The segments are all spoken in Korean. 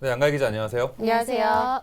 네, 양가희 기자 안녕하세요. 안녕하세요.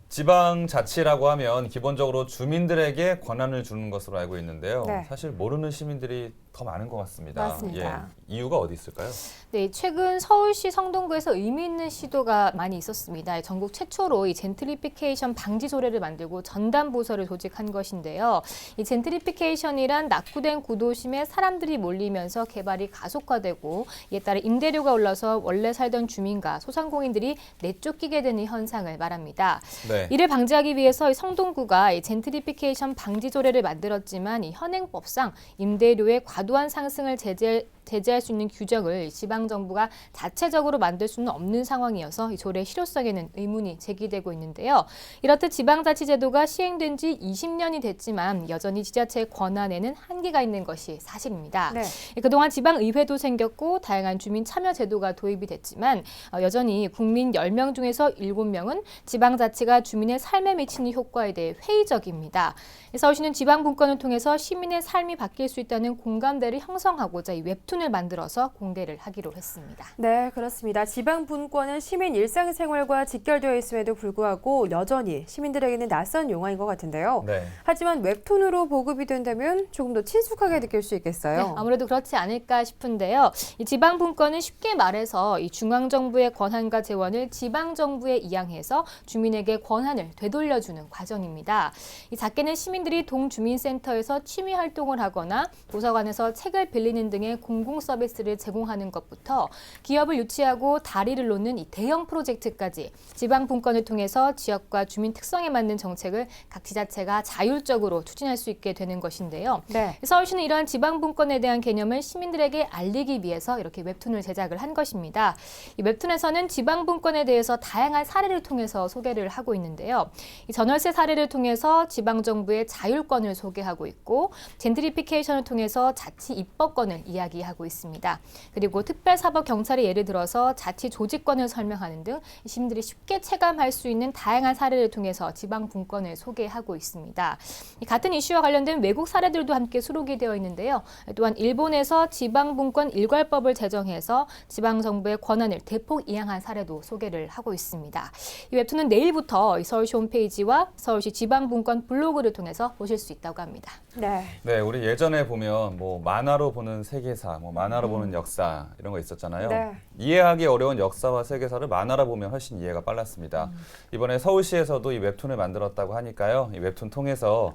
지방자치라고 하면 기본적으로 주민들에게 권한을 주는 것으로 알고 있는데요. 네. 사실 모르는 시민들이 더 많은 것 같습니다. 맞습니다. 이유가 어디 있을까요? 네, 최근 서울시 성동구에서 의미 있는 시도가 많이 있었습니다. 전국 최초로 이 젠트리피케이션 방지 조례를 만들고 전담 부서를 조직한 것인데요. 이 젠트리피케이션이란 낙후된 구도심에 사람들이 몰리면서 개발이 가속화되고 이에 따라 임대료가 올라서 원래 살던 주민과 소상공인들이 내쫓기게 되는 현상을 말합니다. 네. 이를 방지하기 위해서 이 성동구가 이 젠트리피케이션 방지 조례를 만들었지만 이 현행법상 임대료의 과도한 상승을 제재할 수 있는 규정을 지방정부가 자체적으로 만들 수는 없는 상황이어서 이 조례의 실효성에는 의문이 제기되고 있는데요. 이렇듯 지방자치제도가 시행된 지 20년이 됐지만 여전히 지자체의 권한에는 한계가 있는 것이 사실입니다. 네. 그동안 지방의회도 생겼고 다양한 주민 참여 제도가 도입이 됐지만 여전히 국민 10명 중에서 7명은 지방자치가 주민의 삶에 미치는 효과에 대해 회의적입니다. 서울시는 지방분권을 통해서 시민의 삶이 바뀔 수 있다는 공감대를 형성하고자 이 웹툰을 만들어서 공개를 하기로 했습니다. 네, 그렇습니다. 지방 분권은 시민 일상생활과 직결되어 있음에도 불구하고 여전히 시민들에게는 낯선 용어인 것 같은데요. 네. 하지만 웹툰으로 보급이 된다면 조금 더 친숙하게 느낄 수 있겠어요. 네, 아무래도 그렇지 않을까 싶은데요. 이 지방분권은 쉽게 말해서 이 중앙정부의 권한과 재원을 지방정부에 이양해서 주민에게 권한을 되돌려주는 과정입니다. 이 작게는 시민들이 동주민센터에서 취미 활동을 하거나 도서관에서 책을 빌리는 등의 공공 서비스를 제공하는 것부터 기업을 유치하고 다리를 놓는 이 대형 프로젝트까지 지방 분권을 통해서 지역과 주민 특성에 맞는 정책을 각 지자체가 자율적으로 추진할 수 있게 되는 것인데요. 네. 서울시는 이러한 지방 분권에 대한 개념을 시민들에게 알리기 위해서 이렇게 웹툰을 제작을 한 것입니다. 이 웹툰에서는 지방 분권에 대해서 다양한 사례를 통해서 소개를 하고 있는데요. 이 전월세 사례를 통해서 지방 정부의 자율권을 소개하고 있고 젠트리피케이션을 통해서 자치 입법권을 이야기하고 있습니다. 그리고 특별사법경찰의 예를 들어서 자치 조직권을 설명하는 등 시민들이 쉽게 체감할 수 있는 다양한 사례를 통해서 지방 분권을 소개하고 있습니다. 같은 이슈와 관련된 외국 사례들도 함께 수록이 되어 있는데요. 또한 일본에서 지방 분권 일괄법을 제정해서 지방 정부의 권한을 대폭 이양한 사례도 소개를 하고 있습니다. 이 웹툰은 내일부터 서울시 홈페이지와 서울시 지방 분권 블로그를 통해서 보실 수 있다고 합니다. 네. 네, 우리 예전에 보면 뭐 만화로 보는 세계사, 뭐 만화로 보는 역사 이런 거 있었잖아요. 네. 이해하기 어려운 역사와 세계사를 만화로 보면 훨씬 이해가 빨랐습니다. 이번에 서울시에서도 이 웹툰을 만들었다고 하니까요. 이 웹툰 통해서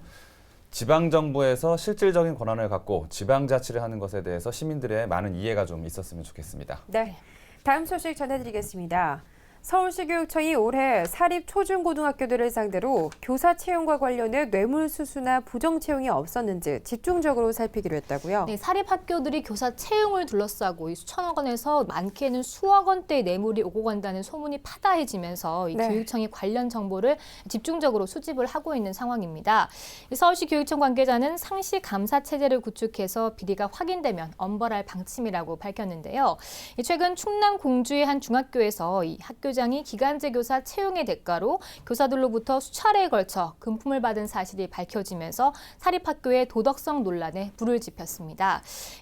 지방정부에서 실질적인 권한을 갖고 지방자치를 하는 것에 대해서 시민들의 많은 이해가 좀 있었으면 좋겠습니다. 네. 다음 소식 전해드리겠습니다. 서울시교육청이 올해 사립 초중고등학교들을 상대로 교사 채용과 관련해 뇌물수수나 부정채용이 없었는지 집중적으로 살피기로 했다고요? 네, 사립학교들이 교사 채용을 둘러싸고 이 수천억 원에서 많게는 수억 원대의 뇌물이 오고 간다는 소문이 파다해지면서 이 네. 교육청이 관련 정보를 집중적으로 수집을 하고 있는 상황입니다. 서울시 교육청 관계자는 상시 감사 체제를 구축해서 비리가 확인되면 엄벌할 방침이라고 밝혔는데요. 최근 충남 공주의 한 중학교에서 이 학교장이 기간제 교사 채용의 대가로 교사들로부터 수차례에 걸쳐 금품을 받은 사실이 밝혀지면서 사립학교의 도덕성 논란에 불을 지폈습니다.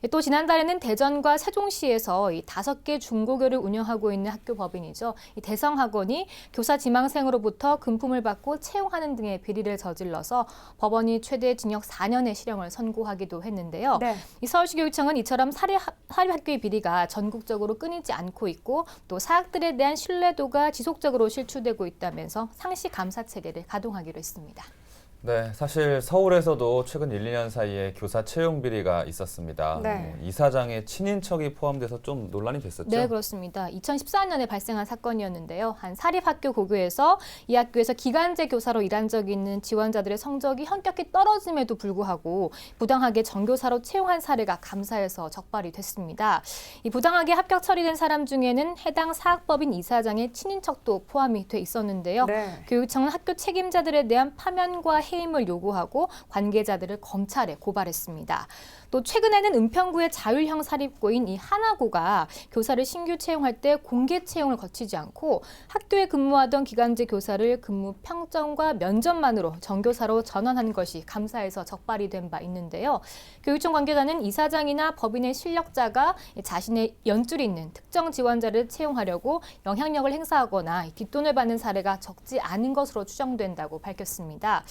또 지난달에는 대전과 세종시에서 이 5개 중고교를 운영하고 있는 학교 법인이죠. 이 대성학원이 교사 지망생으로부터 금품을 받고 채용하는 등의 비리를 저질러서 법원이 최대 징역 4년의 실형을 선고하기도 했는데요. 네. 이 서울시교육청은 이처럼 사립학교의 비리가 전국적으로 끊이지 않고 있고 또 사학들에 대한 신뢰도가 지속적으로 실추되고 있다면서 상시 감사 체계를 가동하기로 했습니다. 네, 사실 서울에서도 최근 1, 2년 사이에 교사 채용 비리가 있었습니다. 네. 이사장의 친인척이 포함돼서 좀 논란이 됐었죠? 네, 그렇습니다. 2014년에 발생한 사건이었는데요. 한 사립학교 고교에서 이 학교에서 기간제 교사로 일한 적이 있는 지원자들의 성적이 현격히 떨어짐에도 불구하고 부당하게 전교사로 채용한 사례가 감사에서 적발이 됐습니다. 이 부당하게 합격 처리된 사람 중에는 해당 사학법인 이사장의 친인척도 포함이 돼 있었는데요. 네. 교육청은 학교 책임자들에 대한 파면과 해임을 요구하고 관계자들을 검찰에 고발했습니다. 또 최근에는 은평구의 자율형 사립고인 이 하나고가 교사를 신규 채용할 때 공개 채용을 거치지 않고 학교에 근무하던 기간제 교사를 근무 평점과 면접만으로 정교사로 전환한 것이 감사에서 적발이 된 바 있는데요. 교육청 관계자는 이사장이나 법인의 실력자가 자신의 연줄이 있는 특정 지원자를 채용하려고 영향력을 행사하거나 뒷돈을 받는 사례가 적지 않은 것으로 추정된다고 밝혔습니다.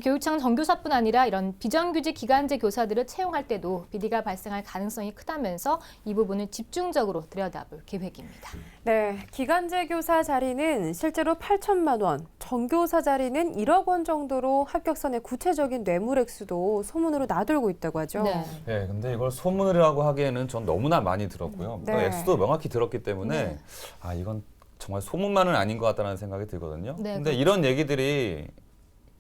교육청은 정교사뿐 아니라 이런 비정규직 기간제 교사들을 채용할 때도 비리가 발생할 가능성이 크다면서 이 부분을 집중적으로 들여다볼 계획입니다. 네, 기간제 교사 자리는 실제로 8천만 원, 정교사 자리는 1억 원 정도로 합격선의 구체적인 뇌물 액수도 소문으로 나돌고 있다고 하죠. 네. 네, 근데 이걸 소문이라고 하기에는 전 너무나 많이 들었고요. 또 네. 액수도 명확히 들었기 때문에 네. 이건 정말 소문만은 아닌 것 같다는 생각이 들거든요. 네, 근데 그렇죠. 이런 얘기들이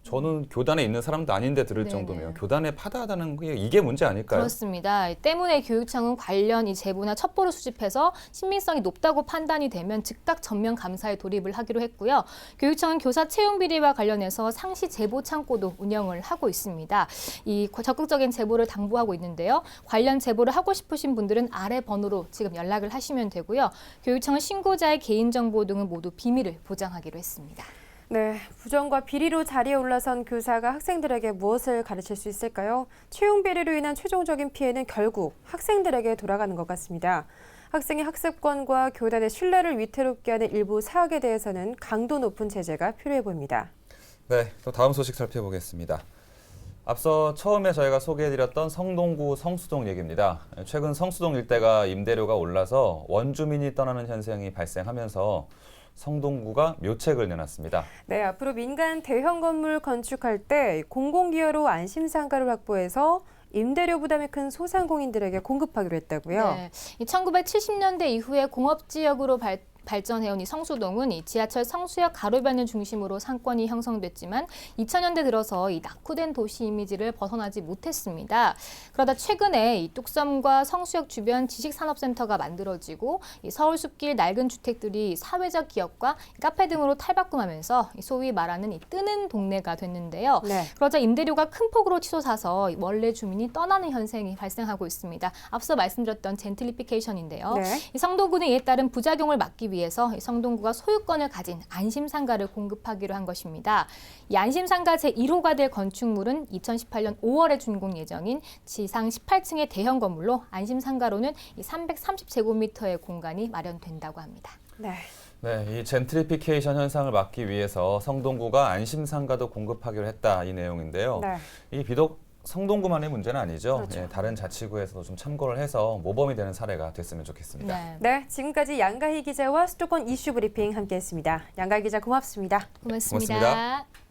저는 교단에 있는 사람도 아닌데 들을 네네. 정도면 교단에 파다하다는 게 이게 문제 아닐까요? 그렇습니다. 때문에 교육청은 관련 이 제보나 첩보를 수집해서 신빙성이 높다고 판단이 되면 즉각 전면 감사에 돌입을 하기로 했고요. 교육청은 교사 채용 비리와 관련해서 상시 제보 창고도 운영을 하고 있습니다. 이 적극적인 제보를 당부하고 있는데요. 관련 제보를 하고 싶으신 분들은 아래 번호로 지금 연락을 하시면 되고요. 교육청은 신고자의 개인정보 등은 모두 비밀을 보장하기로 했습니다. 네, 부정과 비리로 자리에 올라선 교사가 학생들에게 무엇을 가르칠 수 있을까요? 채용 비리로 인한 최종적인 피해는 결국 학생들에게 돌아가는 것 같습니다. 학생의 학습권과 교단의 신뢰를 위태롭게 하는 일부 사학에 대해서는 강도 높은 제재가 필요해 보입니다. 네, 또 다음 소식 살펴보겠습니다. 앞서 처음에 저희가 소개해드렸던 성동구 성수동 얘기입니다. 최근 성수동 일대가 임대료가 올라서 원주민이 떠나는 현상이 발생하면서 성동구가 묘책을 내놨습니다. 네, 앞으로 민간 대형 건물 건축할 때 공공기여로 안심상가를 확보해서 임대료 부담이 큰 소상공인들에게 공급하기로 했다고요. 네, 이 1970년대 이후에 공업지역으로 발전해온 이 성수동은 이 지하철 성수역 가로변을 중심으로 상권이 형성됐지만 2000년대 들어서 이 낙후된 도시 이미지를 벗어나지 못했습니다. 그러다 최근에 이 뚝섬과 성수역 주변 지식산업센터가 만들어지고 이 서울 숲길 낡은 주택들이 사회적 기업과 카페 등으로 탈바꿈하면서 소위 말하는 이 뜨는 동네가 됐는데요. 네. 그러자 임대료가 큰 폭으로 치솟아서 원래 주민이 떠나는 현상이 발생하고 있습니다. 앞서 말씀드렸던 젠틀리피케이션인데요. 네. 이 성동구는 이에 따른 부작용을 막기 위해서 이 성동구가 소유권을 가진 안심상가를 공급하기로 한 것입니다. 이 안심상가 제1호가 될 건축물은 2018년 5월에 준공 예정인 지상 18층의 대형 건물로 안심상가로는 이 330제곱미터의 공간이 마련된다고 합니다. 네. 네, 이 젠트리피케이션 현상을 막기 위해서 성동구가 안심상가도 공급하기로 했다 이 내용인데요. 네. 이 비록 성동구만의 문제는 아니죠. 그렇죠. 예, 다른 자치구에서도 좀 참고를 해서 모범이 되는 사례가 됐으면 좋겠습니다. 네, 네, 지금까지 양가희 기자와 수도권 이슈 브리핑 함께했습니다. 양가희 기자 고맙습니다. 고맙습니다. 고맙습니다.